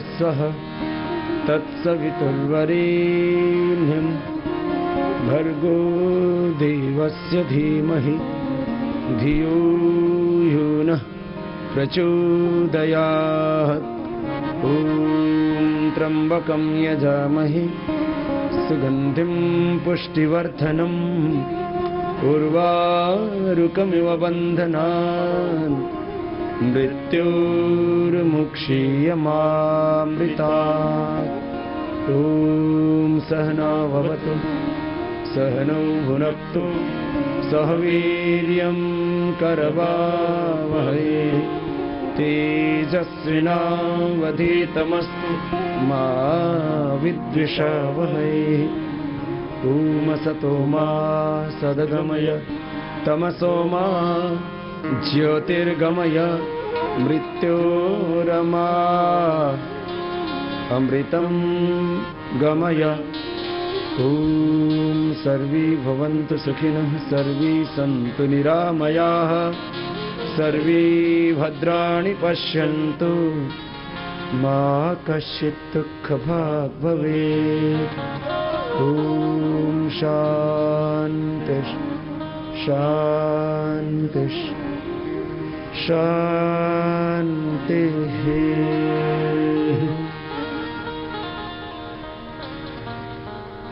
स्वः तत्सवितुर्वरेण्यं भर्गो देवस्य धीमहि धियो यो नः प्रचोदयात्। ॐ त्र्यम्बकं यजामहे सुगन्धिं पुष्टिवर्धनम् उर्वारुकमिव बन्धनान् मृत्योर्मुक्षीयमामृतात्। ॐ सहना भवतु सहनौ भुनक्तु सह वीर्यं करवावहै तेजस्विनावधीतमस्तु मा विद्विषावहै। ॐ असतो मा सद्गमय तमसो मा ज्योतिर्गमय मृत्योरमा अमृतं गमय। ॐ सर्वे भवन्तु सुखिनः सर्वे सन्तु निरामयाः सर्वे भद्राणि पश्यन्तु मा कश्चित् दुःखभाग् भवेत्। ॐ शान्ति शान्ति शान्तिः।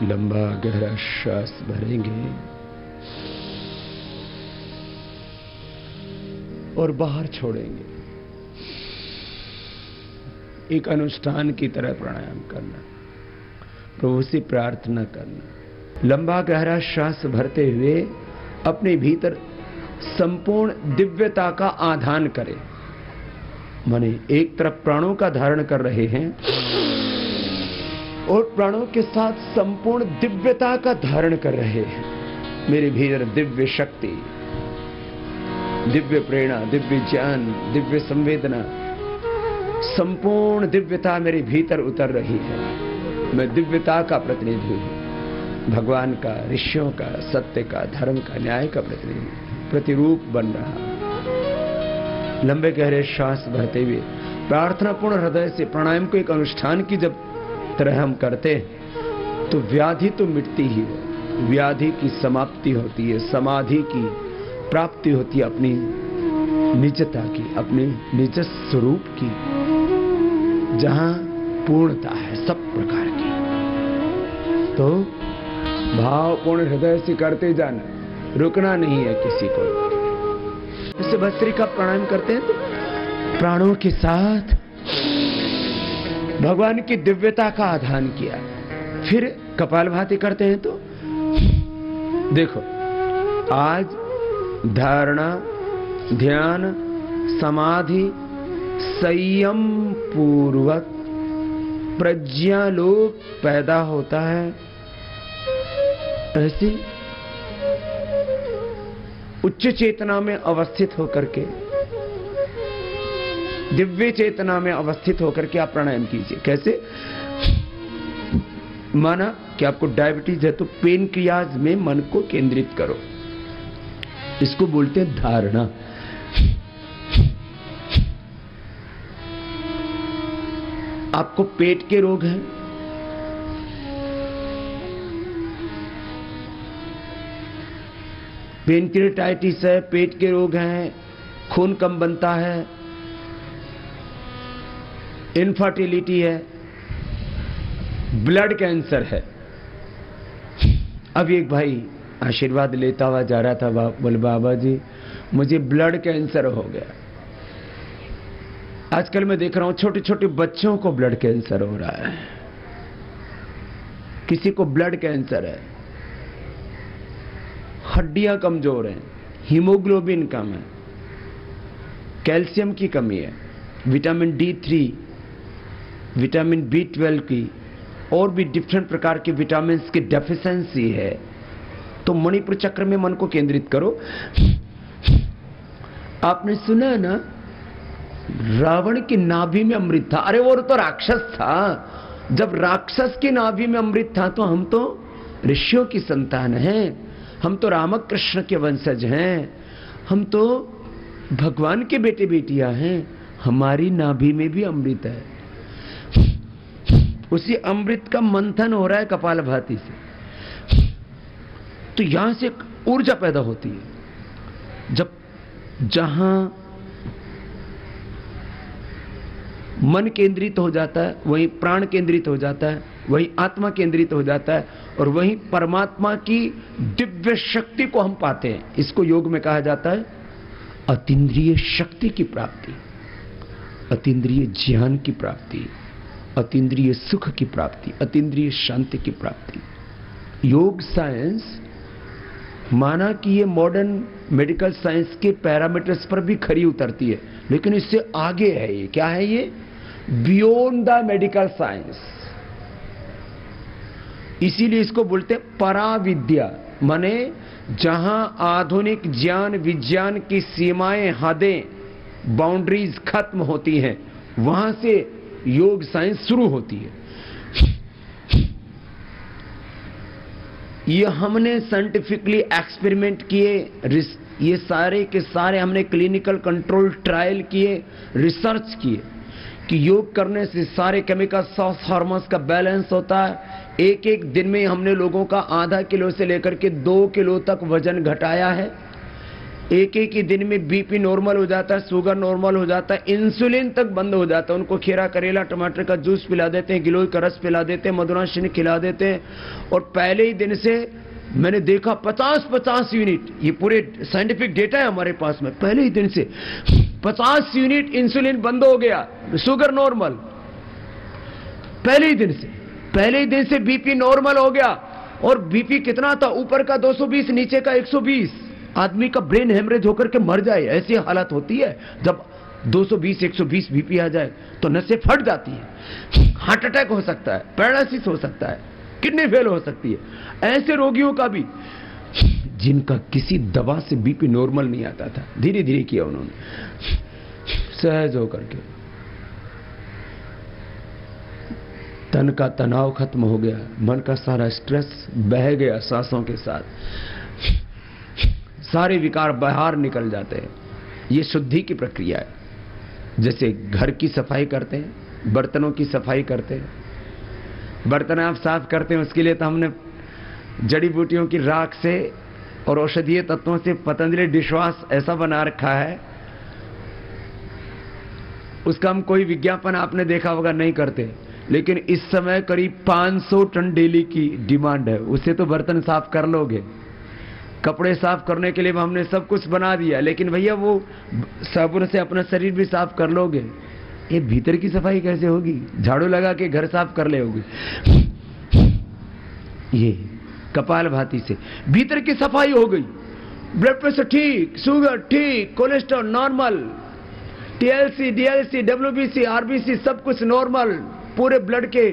लंबा गहरा श्वास भरेंगे और बाहर छोड़ेंगे। एक अनुष्ठान की तरह प्राणायाम करना, प्रभु से प्रार्थना करना। लंबा गहरा श्वास भरते हुए अपने भीतर संपूर्ण दिव्यता का आधान करें। माने एक तरफ प्राणों का धारण कर रहे हैं और प्राणों के साथ संपूर्ण दिव्यता का धारण कर रहे हैं। मेरे भीतर दिव्य शक्ति, दिव्य प्रेरणा, दिव्य ज्ञान, दिव्य संवेदना, संपूर्ण दिव्यता मेरे भीतर उतर रही है। मैं दिव्यता का प्रतिनिधि हूं, भगवान का, ऋषियों का, सत्य का, धर्म का, न्याय का प्रतिरूप बन रहा। लंबे गहरे श्वास भरते हुए प्रार्थनापूर्ण हृदय से प्राणायाम को एक अनुष्ठान की जब तरह हम करते हैं तो व्याधि तो मिटती ही है, व्याधि की समाप्ति होती है, समाधि की प्राप्ति होती है, अपनी निजता की, अपने निज स्वरूप की, जहां पूर्णता है सब प्रकार की। तो भावपूर्ण हृदय से करते जाना, रुकना नहीं है किसी को। जैसे भस्त्रिका प्राणायाम करते हैं तो प्राणों के साथ भगवान की दिव्यता का आधान किया। फिर कपालभाति करते हैं तो देखो, आज धारणा, ध्यान, समाधि, संयम पूर्वक प्रज्ञालोक पैदा होता है। ऐसी उच्च चेतना में अवस्थित होकर के, दिव्य चेतना में अवस्थित होकर के आप प्राणायाम कीजिए। कैसे? माना कि आपको डायबिटीज है तो पेन क्रियाज में मन को केंद्रित करो। इसको बोलते हैं धारणा। आपको पेट के रोग हैं, पेनक्रियाटाइटिस है, पेट के रोग हैं, खून कम बनता है, इनफर्टिलिटी है, ब्लड कैंसर है। अभी एक भाई आशीर्वाद लेता हुआ जा रहा था, बोले बाबा जी मुझे ब्लड कैंसर हो गया। आजकल मैं देख रहा हूं छोटे छोटे बच्चों को ब्लड कैंसर हो रहा है। किसी को ब्लड कैंसर है, हड्डियां कमजोर हैं, हीमोग्लोबिन कम है, कैल्शियम की कमी है, विटामिन D3, विटामिन B12 की और भी डिफरेंट प्रकार के विटामिन की डेफिशिएंसी है। तो मणिपुर चक्र में मन को केंद्रित करो। आपने सुना है ना, रावण की नाभि में अमृत था। अरे वो तो राक्षस था। जब राक्षस की नाभि में अमृत था तो हम तो ऋषियों की संतान हैं, हम तो रामकृष्ण के वंशज हैं, हम तो भगवान के बेटे बेटियां हैं, हमारी नाभि में भी अमृत है। उसी अमृत का मंथन हो रहा है कपालभाति से। तो यहां से एक ऊर्जा पैदा होती है। जब जहां मन केंद्रित हो जाता है, वहीं प्राण केंद्रित हो जाता है, वहीं आत्मा केंद्रित हो जाता है, और वहीं परमात्मा की दिव्य शक्ति को हम पाते हैं। इसको योग में कहा जाता है अतीन्द्रिय शक्ति की प्राप्ति, अतीन्द्रिय ज्ञान की प्राप्ति, अतीन्द्रिय सुख की प्राप्ति, अतीन्द्रिय शांति की प्राप्ति। योग साइंस माना कि ये मॉडर्न मेडिकल साइंस के पैरामीटर्स पर भी खरी उतरती है, लेकिन इससे आगे है। ये क्या है? ये बियॉन्ड द मेडिकल साइंस। इसीलिए इसको बोलते हैं पराविद्या, माने जहां आधुनिक ज्ञान विज्ञान की सीमाएं, हदें, बाउंड्रीज खत्म होती हैं, वहां से योग साइंस शुरू होती है। ये हमने साइंटिफिकली एक्सपेरिमेंट किए, ये सारे के सारे हमने क्लिनिकल कंट्रोल ट्रायल किए, रिसर्च किए कि योग करने से सारे केमिकल्स हार्मोन्स का बैलेंस होता है। एक एक दिन में हमने लोगों का आधा किलो से लेकर के 2 किलो तक वजन घटाया है। एक एक ही दिन में बीपी नॉर्मल हो जाता है, शुगर नॉर्मल हो जाता है, इंसुलिन तक बंद हो जाता है। उनको खीरा, करेला, टमाटर का जूस पिला देते हैं, गिलोय का रस पिला देते हैं, मधुराशिनी खिला देते हैं, और पहले ही दिन से मैंने देखा 50-50 यूनिट, ये पूरे साइंटिफिक डेटा है हमारे पास में, पहले ही दिन से 50 यूनिट इंसुलिन बंद हो गया, शुगर नॉर्मल। पहले ही दिन से बीपी नॉर्मल हो गया। और बीपी कितना था? ऊपर का 220, नीचे का 120। आदमी का ब्रेन हेमरेज होकर के मर जाए, ऐसी हालत होती है। जब 220-120 बीपी आ जाए तो नसें फट जाती है, हार्ट अटैक हो सकता है, पैरालिसिस हो सकता है, किडनी फेल हो सकती है। ऐसे रोगियों का भी, जिनका किसी दवा से बीपी नॉर्मल नहीं आता था, धीरे धीरे किया उन्होंने, सहज होकर के तन का तनाव खत्म हो गया, मन का सारा स्ट्रेस बह गया, सांसों के साथ सारे विकार बाहर निकल जाते हैं। ये शुद्धि की प्रक्रिया है। जैसे घर की सफाई करते हैं, बर्तनों की सफाई करते हैं, बर्तन आप साफ करते हैं, उसके लिए तो हमने जड़ी बूटियों की राख से और औषधीय तत्वों से पतंजलि डिशवॉश ऐसा बना रखा है, उसका हम कोई विज्ञापन आपने देखा होगा नहीं करते, लेकिन इस समय करीब 500 टन डेली की डिमांड है। उससे तो बर्तन साफ कर लोगे, कपड़े साफ करने के लिए हमने सब कुछ बना दिया, लेकिन भैया वो साबुन से अपना शरीर भी साफ कर लोगे, ये भीतर की सफाई कैसे होगी? झाड़ू लगा के घर साफ कर ले होगी। ये कपालभाति से भीतर की सफाई हो गई, ब्लड प्रेशर ठीक, शुगर ठीक, cholesterol normal, TLC, DLC, WBC, RBC सब कुछ नॉर्मल, पूरे ब्लड के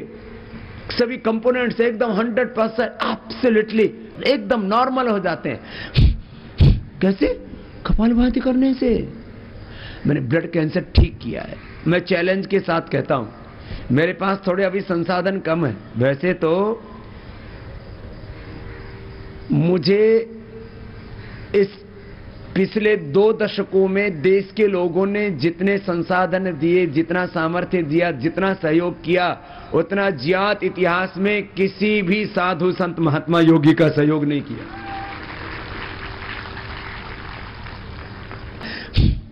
सभी कंपोनेंट्स एकदम 100% एब्सोल्युटली एकदम नॉर्मल हो जाते हैं। कैसे? कपालभाति करने से। मैंने ब्लड कैंसर ठीक किया है। मैं चैलेंज के साथ कहता हूं, मेरे पास थोड़े अभी संसाधन कम है, वैसे तो मुझे इस पिछले 2 दशकों में देश के लोगों ने जितने संसाधन दिए, जितना सामर्थ्य दिया, जितना सहयोग किया, उतना ज्ञात इतिहास में किसी भी साधु संत महात्मा योगी का सहयोग नहीं किया।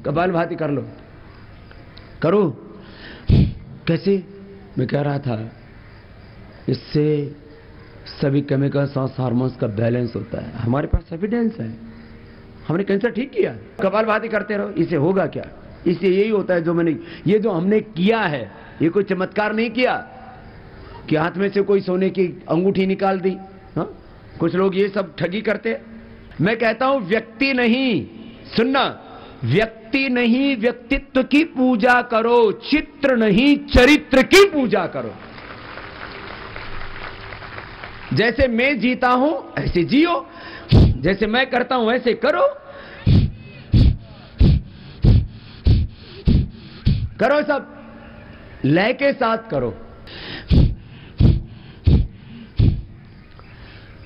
कपालभाति कर लो, करो। कैसे? मैं कह रहा था, इससे सभी केमिकल्स और हार्मोन्स का बैलेंस होता है। हमारे पास एविडेंस है, हमने कैंसर ठीक किया। कपालभाति करते रहो, इससे होगा क्या? इससे यही होता है ये जो हमने किया है, ये कोई चमत्कार नहीं किया कि हाथ में से कोई सोने की अंगूठी निकाल दी। हाँ, कुछ लोग ये सब ठगी करते। मैं कहता हूं व्यक्ति नहीं, सुनना, व्यक्ति नहीं व्यक्तित्व की पूजा करो, चित्र नहीं चरित्र की पूजा करो। जैसे मैं जीता हूं ऐसे जियो, जैसे मैं करता हूं वैसे करो। करो, सब लय के साथ करो।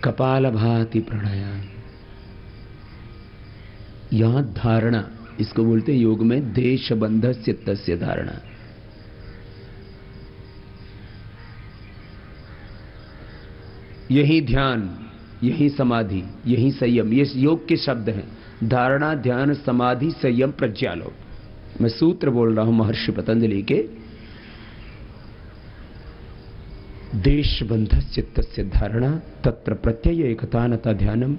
कपालभाति प्राणायाम, यहां धारणा, इसको बोलते हैं योग में देश बंध चित्तस्य धारणा। यही ध्यान, यही समाधि, यही संयम, ये योग के शब्द हैं। धारणा, ध्यान, समाधि, संयम, प्रज्ञालोक। मैं सूत्र बोल रहा हूं महर्षि पतंजलि के। देशबंध चित्तस्य धारणा, तत्र प्रत्यय एकतानता ध्यानम,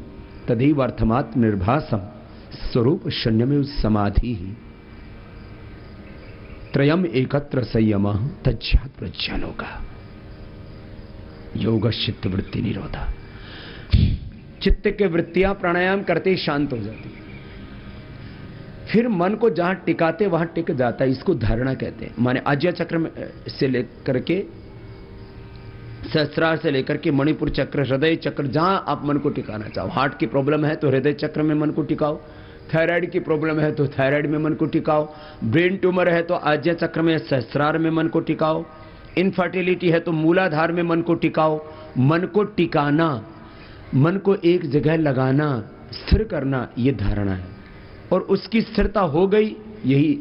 तदैव अर्थमात्म निर्भासम, स्वरूप शून्यमेव समाधि, त्रयम एकत्र संयम तज्जात प्रज्ञालोका। योग चित्त वृत्ति निरोधा। चित्त के वृत्तियां प्राणायाम करते ही शांत हो जाती, फिर मन को जहां टिकाते वहां टिक जाता है। इसको धारणा कहते हैं। माने आज्ञा चक्र में से लेकर के, सहस्रार से लेकर के मणिपुर चक्र, हृदय चक्र, जहां आप मन को टिकाना चाहो। हार्ट की प्रॉब्लम है तो हृदय चक्र में मन को टिकाओ, थायराइड की प्रॉब्लम है तो थायराइड में मन को टिकाओ, ब्रेन ट्यूमर है तो आज्ञा चक्र में, सहस्रार में मन को टिकाओ, इनफर्टिलिटी है तो मूलाधार में मन को टिकाओ। मन को टिकाना, मन को एक जगह लगाना, स्थिर करना, यह धारणा है। और उसकी स्थिरता हो गई, यही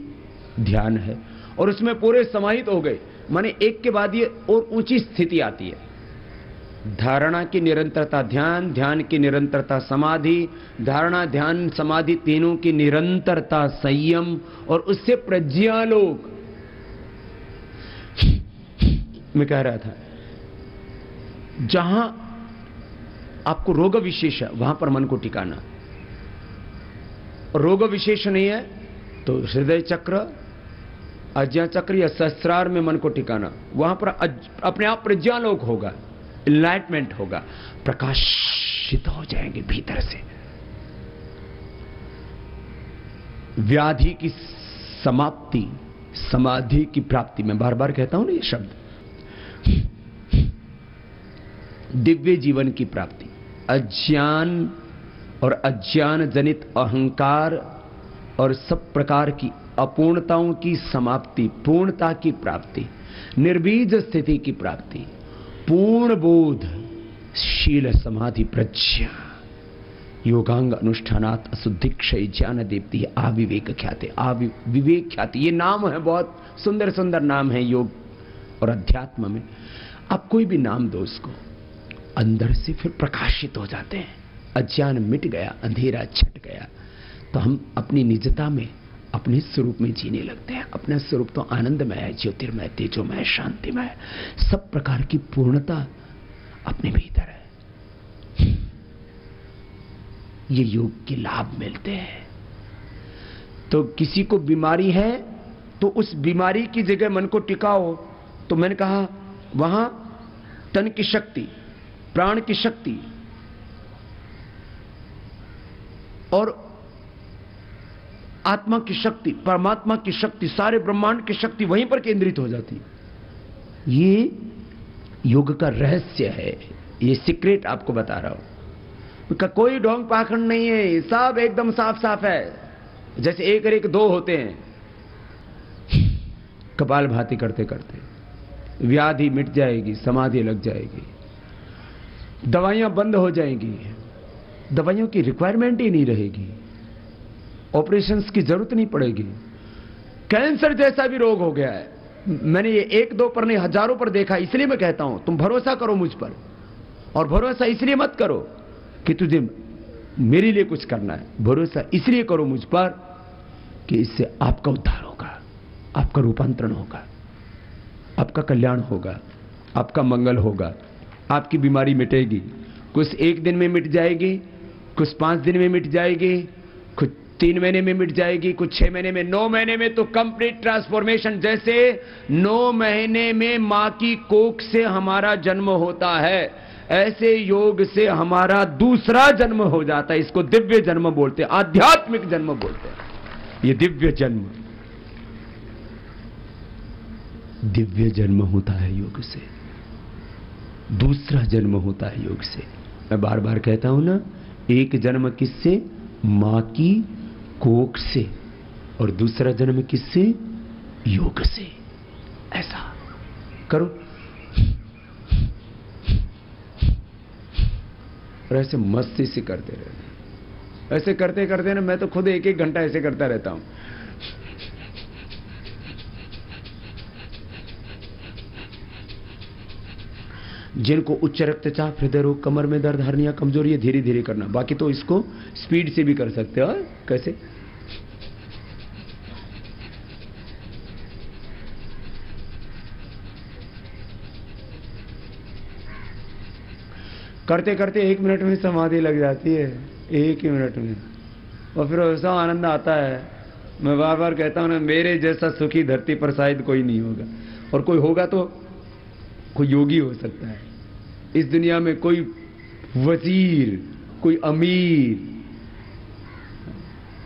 ध्यान है। और उसमें पूरे समाहित हो गए, माने एक के बाद ये और ऊंची स्थिति आती है। धारणा की निरंतरता ध्यान, ध्यान की निरंतरता समाधि, धारणा, ध्यान, समाधि तीनों की निरंतरता संयम, और उससे प्रज्ञालोक। मैं कह रहा था, जहां आपको रोग विशेष है वहां पर मन को टिकाना, रोग विशेष नहीं है तो हृदय चक्र, आज्ञा चक्र या सहस्रार में मन को टिकाना, वहां पर अपने आप प्रज्ञालोक होगा, इनलाइटमेंट होगा, प्रकाशित हो जाएंगे भीतर से। व्याधि की समाप्ति, समाधि की प्राप्ति। मैं बार बार कहता हूं ना ये शब्द। दिव्य जीवन की प्राप्ति, अज्ञान और अज्ञान जनित अहंकार और सब प्रकार की अपूर्णताओं की समाप्ति, पूर्णता की प्राप्ति, निर्बीज स्थिति की प्राप्ति, पूर्ण बोध, शील समाधि प्रज्ञा, योगांग अनुष्ठानात् अशुद्धि क्षय ज्ञान दीप्ति, आविवेक ख्याति, आविवेक ख्याति। ये नाम है, बहुत सुंदर सुंदर नाम है योग और अध्यात्म में। आप कोई भी नाम दो उसको, अंदर से फिर प्रकाशित हो जाते हैं। अज्ञान मिट गया, अंधेरा छट गया, तो हम अपनी निजता में, अपने स्वरूप में जीने लगते हैं। अपना स्वरूप तो आनंदमय है, ज्योतिर्मय, तेजोमय, शांतिमय, सब प्रकार की पूर्णता अपने भीतर है। ये योग के लाभ मिलते हैं। तो किसी को बीमारी है तो उस बीमारी की जगह मन को टिकाओ। तो मैंने कहा वहां तन की शक्ति, प्राण की शक्ति और आत्मा की शक्ति, परमात्मा की शक्ति, सारे ब्रह्मांड की शक्ति वहीं पर केंद्रित हो जाती है। ये योग का रहस्य है, ये सीक्रेट आपको बता रहा हूं। कोई ढोंग पाखंड नहीं है, सब एकदम साफ साफ है। जैसे एक और एक दो होते हैं। कपालभाति करते करते व्याधि मिट जाएगी, समाधि लग जाएगी, दवाइयां बंद हो जाएंगी, दवाइयों की रिक्वायरमेंट ही नहीं रहेगी, ऑपरेशंस की जरूरत नहीं पड़ेगी। कैंसर जैसा भी रोग हो गया है, मैंने ये एक दो पर नहीं हजारों पर देखा। इसलिए मैं कहता हूं तुम भरोसा करो मुझ पर, और भरोसा इसलिए मत करो कि तुझे मेरे लिए कुछ करना है, भरोसा इसलिए करो मुझ पर कि इससे आपका उद्धार होगा, आपका रूपांतरण होगा, आपका कल्याण होगा, आपका मंगल होगा, आपकी बीमारी मिटेगी। कुछ एक दिन में मिट जाएगी, कुछ 5 दिन में मिट जाएगी, कुछ 3 महीने में मिट जाएगी, कुछ 6 महीने में, 9 महीने में तो कंप्लीट ट्रांसफॉर्मेशन। जैसे 9 महीने में मां की कोख से हमारा जन्म होता है, ऐसे योग से हमारा दूसरा जन्म हो जाता है। इसको दिव्य जन्म बोलते हैं, आध्यात्मिक जन्म बोलते हैं। ये दिव्य जन्म, दिव्य जन्म होता है योग से, दूसरा जन्म होता है योग से। मैं बार बार कहता हूं ना, एक जन्म किससे? मां की कोख से, और दूसरा जन्म किससे? योग से। ऐसा करो, और ऐसे मस्ती से करते रहना। ऐसे करते करते ना, मैं तो खुद 1-1 घंटा ऐसे करता रहता हूं। जिनको उच्च रक्तचाप, हृदय रोग, कमर में दर्द, हर्निया, कमजोरी, ये धीरे धीरे करना। बाकी तो इसको स्पीड से भी कर सकते हो। कैसे? करते करते 1 मिनट में समाधि लग जाती है, 1 ही मिनट में, और फिर ऐसा आनंद आता है। मैं बार बार कहता हूं ना, मेरे जैसा सुखी धरती पर शायद कोई नहीं होगा, और कोई होगा तो कोई योगी हो सकता है। इस दुनिया में कोई वजीर, कोई अमीर,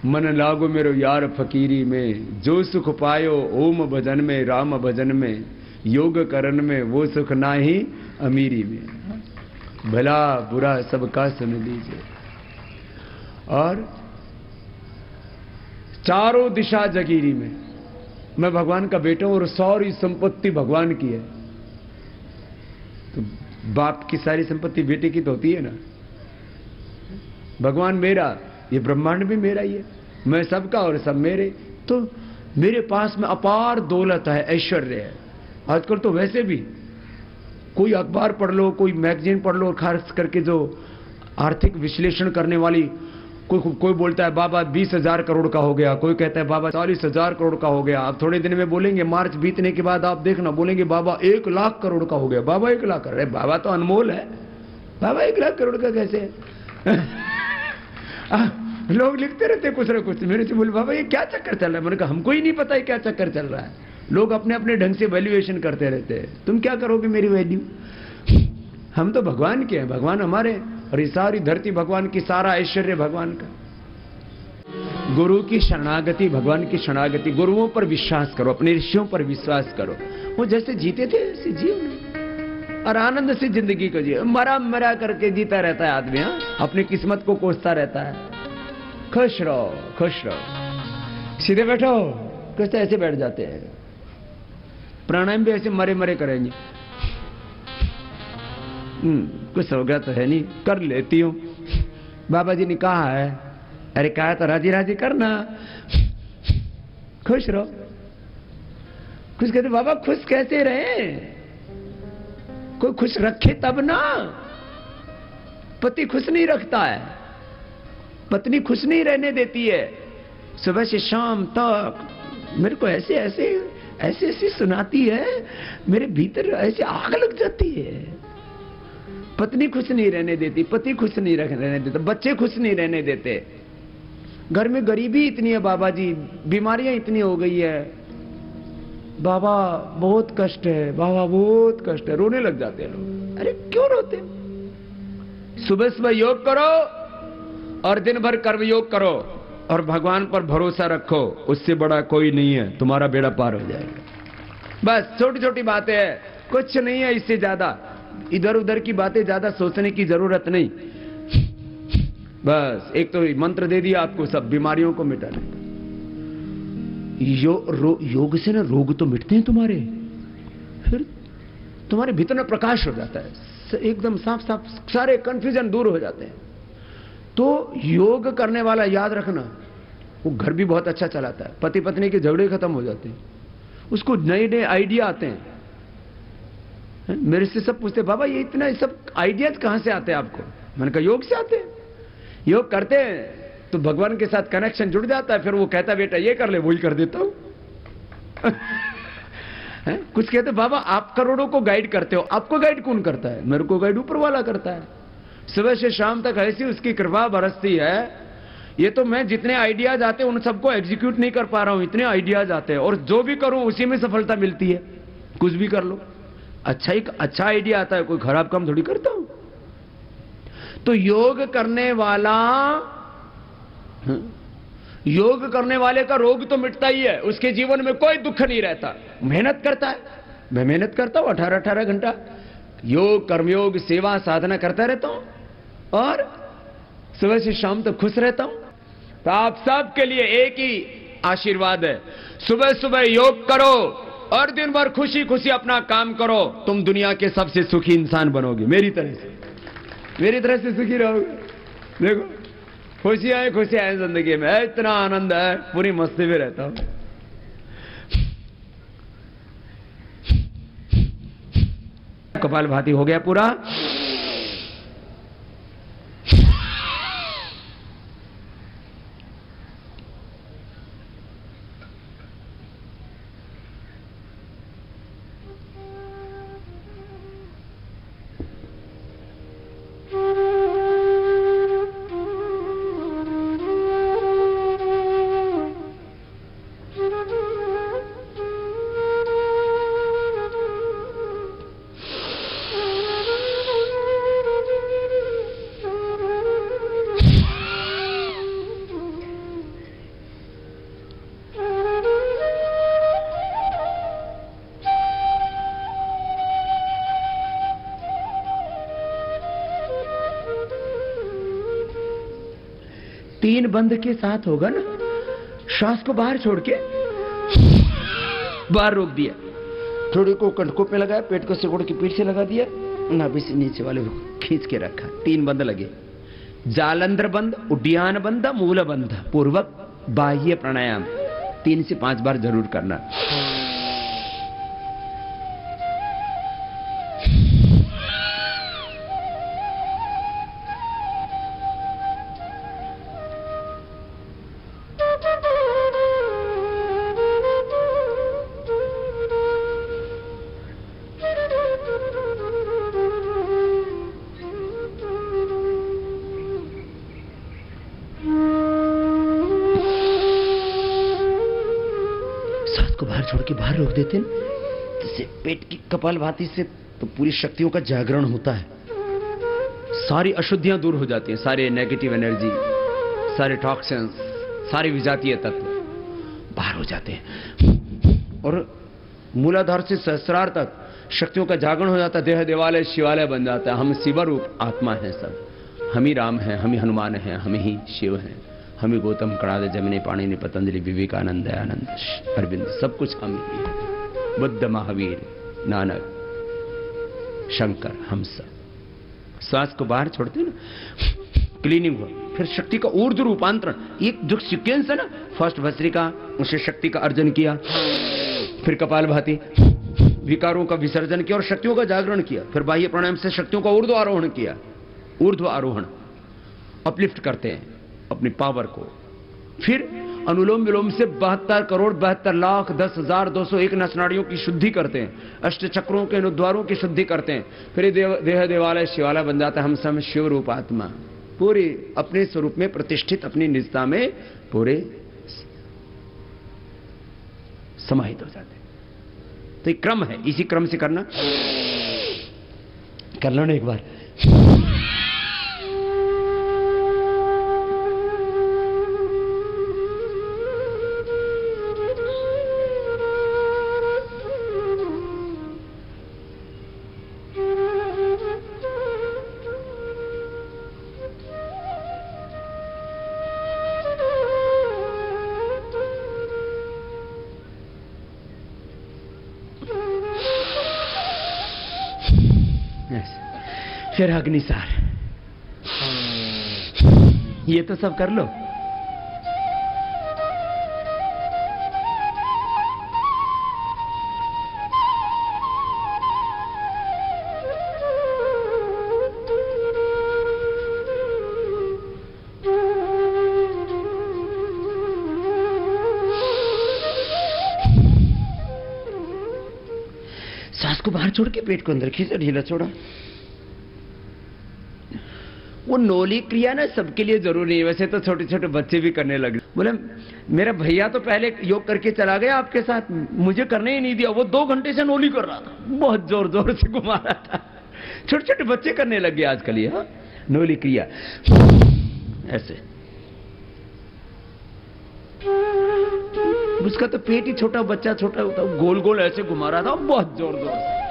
मन लागो मेरो यार फकीरी में, जो सुख पायो ओम भजन में, राम भजन में, योग करन में, वो सुख नाही अमीरी में। भला बुरा सबका सुन लीजिए। और चारों दिशा जगीरी में, मैं भगवान का बेटा हूं और सारी संपत्ति भगवान की है। तो बाप की सारी संपत्ति बेटे की तो होती है ना। भगवान मेरा, ये ब्रह्मांड भी मेरा ही है, मैं सबका और सब मेरे। तो मेरे पास में अपार दौलत है, ऐश्वर्य है। आजकल तो वैसे भी कोई अखबार पढ़ लो, कोई मैगजीन पढ़ लो, खास करके जो आर्थिक विश्लेषण करने वाली, कोई बोलता है बाबा 20,000 करोड़ का हो गया, कोई कहता है बाबा 40,000 करोड़ का हो गया। अब थोड़े दिन में बोलेंगे, मार्च बीतने के बाद आप देखना, बोलेंगे बाबा 1 लाख करोड़ का हो गया। बाबा 1 लाख करोड़, बाबा तो अनमोल है, बाबा 1 लाख करोड़ का कैसे लोग लिखते रहते कुछ ना कुछ। मेरे से बोले बाबा ये क्या चक्कर चल रहा है? मैंने कहा हमको ही नहीं पता है क्या चक्कर चल रहा है। लोग अपने अपने ढंग से वैल्यूएशन करते रहते हैं। तुम क्या करोगे मेरी वैल्यू? हम तो भगवान के हैं, भगवान हमारे, और ये सारी धरती भगवान की, सारा ऐश्वर्य भगवान का। गुरु की शरणागति, भगवान की शरणागति, गुरुओं पर विश्वास करो, अपने ऋषियों पर विश्वास करो। वो जैसे जीते थे ऐसे जियो और आनंद से जिंदगी को जियो। मरा मरा करके जीता रहता है आदमी, अपनी किस्मत को कोसता रहता है। खुश रहो, खुश रहो। सीधे बैठो, कुछ तो ऐसे बैठ जाते हैं। प्राणायाम भी ऐसे मरे मरे करेंगे। कुछ हो गया तो है नहीं, कर लेती हूं। बाबा जी ने कहा है, अरे कहा तो राजी राजी करना, खुश रहो। कुछ कहते बाबा खुश कैसे रहे? कोई खुश रखे तब ना। पति खुश नहीं रखता है, पत्नी खुश नहीं रहने देती है। सुबह से शाम तक मेरे को ऐसे ऐसे ऐसे ऐसे सुनाती है, मेरे भीतर ऐसे आग लग जाती है। पत्नी खुश नहीं रहने देती, पति खुश नहीं रहने देता, बच्चे खुश नहीं रहने देते। घर में गरीबी इतनी है बाबा जी, बीमारियां इतनी हो गई है, बाबा बहुत कष्ट है, बाबा बहुत कष्ट है। रोने लग जाते हैं लोग। अरे क्यों रोते? सुबह सुबह योग करो और दिन भर कर्म योग करो और भगवान पर भरोसा रखो, उससे बड़ा कोई नहीं है, तुम्हारा बेड़ा पार हो जाएगा। बस छोटी छोटी बातें हैं, कुछ नहीं है इससे ज्यादा। इधर उधर की बातें ज्यादा सोचने की जरूरत नहीं। बस एक तो मंत्र दे दिया आपको सब बीमारियों को मिटाने का। योग से ना रोग तो मिटते हैं तुम्हारे, फिर तुम्हारे भीतर में प्रकाश हो जाता है, एकदम साफ साफ सारे कंफ्यूजन दूर हो जाते हैं। तो योग करने वाला याद रखना, वो घर भी बहुत अच्छा चलाता है, पति पत्नी के झगड़े खत्म हो जाते हैं, उसको नए नए आइडिया आते हैं। मेरे से सब पूछते बाबा ये इतना सब आइडियाज कहां से आते हैं आपको? मैंने कहा योग से आते हैं। योग करते हैं तो भगवान के साथ कनेक्शन जुड़ जाता है, फिर वो कहता बेटा ये कर ले, वही कर देता हूं। कुछ कहते बाबा आप करोड़ों को गाइड करते हो, आपको गाइड कौन करता है? मेरे को गाइड ऊपर वाला करता है। सुबह से शाम तक ऐसी उसकी कृपा बरसती है। ये तो मैं जितने आइडियाज आते हैं उन सबको एग्जीक्यूट नहीं कर पा रहा हूं, इतने आइडियाज आते हैं, और जो भी करूं उसी में सफलता मिलती है। कुछ भी कर लो, अच्छा आइडिया आता है, कोई खराब काम थोड़ी करता हूं। तो योग करने वाले का रोग तो मिटता ही है, उसके जीवन में कोई दुख नहीं रहता। मेहनत करता है, मैं मेहनत करता हूं 18-18 घंटा योग, कर्मयोग, सेवा, साधना करता रहता हूं और सुबह से शाम तक खुश रहता हूं। तो आप सब के लिए एक ही आशीर्वाद है, सुबह सुबह योग करो और दिन भर खुशी खुशी अपना काम करो, तुम दुनिया के सबसे सुखी इंसान बनोगे। मेरी तरह से सुखी रहोगे। देखो खुशियां हैं जिंदगी में, इतना आनंद है, पूरी मस्ती में रहता हूं। कपालभाति हो गया पूरा। तीन बंद के साथ होगा ना, श्वास को बाहर छोड़ के बाहर रोक दिया, थोड़ी को कंठकों पे लगाया, पेट को सिकुड़ की पीठ से लगा दिया, नाभि से नीचे वाले को खींच के रखा। तीन बंद लगे, जालंधर बंद, उड्डयन बंद, मूल बंद पूर्वक बाह्य प्राणायाम 3 से 5 बार जरूर करना। को बाहर छोड़ के बाहर रोक देते हैं, जिससे पेट की कपालभाति से तो पूरी शक्तियों का जागरण होता है, सारी अशुद्धियां दूर हो जाती हैं, सारे नेगेटिव एनर्जी, सारे टॉक्सिन्स, सारे विजातीय तत्व बाहर हो जाते हैं और मूलाधार से सहस्रार तक शक्तियों का जागरण हो जाता है। देह देवालय शिवालय बन जाता है। हम शिव रूप आत्मा है, सब हम ही राम हैं, हम ही हनुमान हैं, हम ही शिव हैं, हम ही गौतम कणाद जमिनी पाणिनि पतंजलि विवेकानंद दयानंद अरविंद, सब कुछ हम ही हैं। बुद्ध महावीर नानक शंकर, हम सब। श्वास को बाहर छोड़ते हैं ना, क्लीनिंग हुआ, फिर शक्ति का ऊर्ध्व रूपांतरण, एक जो सीक्वेंस है ना, फर्स्ट भस्त्रिका, उसे शक्ति का अर्जन किया, फिर कपालभाति, विकारों का विसर्जन किया और शक्तियों का जागरण किया, फिर बाह्य प्राणायाम से शक्तियों का ऊर्ध्व आरोहण किया। ऊर्ध्व आरोहण अपलिफ्ट करते हैं अपनी पावर को। फिर अनुलोम विलोम से 72 करोड़ 72 लाख 10,201 नसनाड़ियों की शुद्धि करते हैं, अष्ट चक्रों के अनुद्वारों की शुद्धि करते हैं। फिर देह देवालय शिवालय बन जाता है। हम सब शिव रूप आत्मा पूरे अपने स्वरूप में प्रतिष्ठित, अपनी निजता में पूरे समाहित हो जाते हैं। तो एक क्रम है, इसी क्रम से करना। कर लो ना एक बार। फिर अग्निसार, ये तो सब कर लो। सांस को बाहर छोड़ के पेट को अंदर खींचा, ढीला छोड़ा। वो नौली क्रिया ना सबके लिए जरूरी है, वैसे तो छोटे छोटे बच्चे भी करने लगे। बोले मेरा भैया तो पहले योग करके चला गया आपके साथ, मुझे करने ही नहीं दिया, वो 2 घंटे से नौली कर रहा था, बहुत जोर जोर से घुमा रहा था। छोटे छोटे बच्चे करने लगे आजकल ये। हाँ, नौली क्रिया ऐसे। उसका तो पेट ही छोटा, बच्चा छोटा होता, गोल गोल ऐसे घुमा रहा था बहुत जोर जोर से।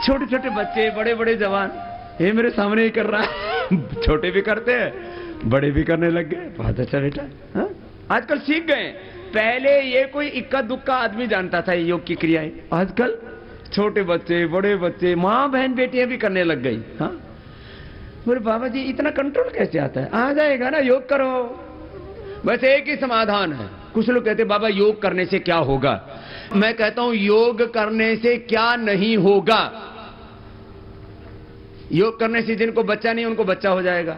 छोटे छोटे बच्चे, बड़े बड़े जवान, ये मेरे सामने ही कर रहा है। छोटे भी करते हैं, बड़े भी करने लग गए। बहुत अच्छा बेटा। हाँ? आजकल सीख गए। पहले ये कोई इक्का दुक्का आदमी जानता था योग की क्रियाएं, आजकल छोटे बच्चे, बड़े बच्चे, माँ बहन बेटियां भी करने लग गई। हाँ? बोले बाबा जी इतना कंट्रोल कैसे आता है? आ जाएगा ना, योग करो। बस एक ही समाधान है। कुछ लोग कहते बाबा योग करने से क्या होगा? मैं कहता हूं योग करने से क्या नहीं होगा। योग करने से जिनको बच्चा नहीं उनको बच्चा हो जाएगा।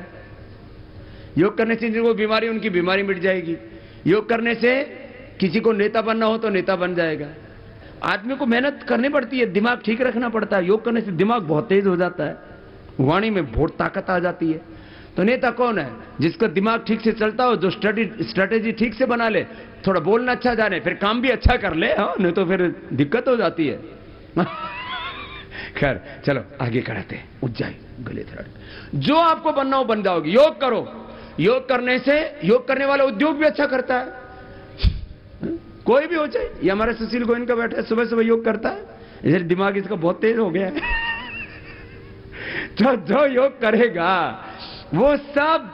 योग करने से जिनको बीमारी उनकी बीमारी मिट जाएगी। योग करने से किसी को नेता बनना हो तो नेता बन जाएगा। आदमी को मेहनत करनी पड़ती है, दिमाग ठीक रखना पड़ता है। योग करने से दिमाग बहुत तेज हो जाता है, वाणी में बहुत ताकत आ जाती है। तो नेता कौन है? जिसका दिमाग ठीक से चलता हो, जो स्ट्रेटेजी ठीक से बना ले, थोड़ा बोलना अच्छा जाने, फिर काम भी अच्छा कर ले। हाँ, नहीं तो फिर दिक्कत हो जाती है। खैर चलो आगे कराते हैं। उज्जाई गले थोड़ा। जो आपको बनना हो बन जाओगे। योग करो। योग करने से, योग करने वाला उद्योग भी अच्छा करता है। कोई भी हो जाए। ये हमारा सुशील गोविंद का बैठा है, सुबह सुबह योग करता है। इधर दिमाग इसका बहुत तेज हो गया है। तो जो योग करेगा वो सब,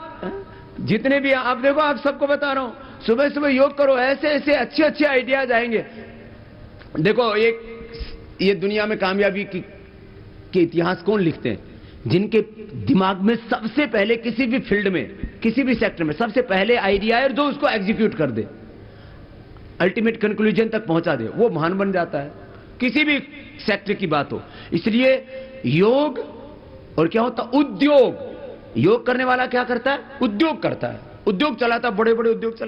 जितने भी आप देखो, आप सबको बता रहा हूं, सुबह सुबह योग करो। ऐसे ऐसे अच्छे अच्छे आइडियाज आएंगे। देखो ये दुनिया में कामयाबी के इतिहास कौन लिखते हैं? जिनके दिमाग में सबसे पहले किसी भी फील्ड में, किसी भी सेक्टर में सबसे पहले आइडिया है, जो उसको एग्जीक्यूट कर दे, अल्टीमेट कंक्लूजन तक पहुंचा दे, वो महान बन जाता है। किसी भी सेक्टर की बात हो। इसलिए योग और क्या होता? उद्योग। योग करने वाला क्या करता है? उद्योग करता है। उद्योग चलाता, बड़े बड़े उद्योग चलाता।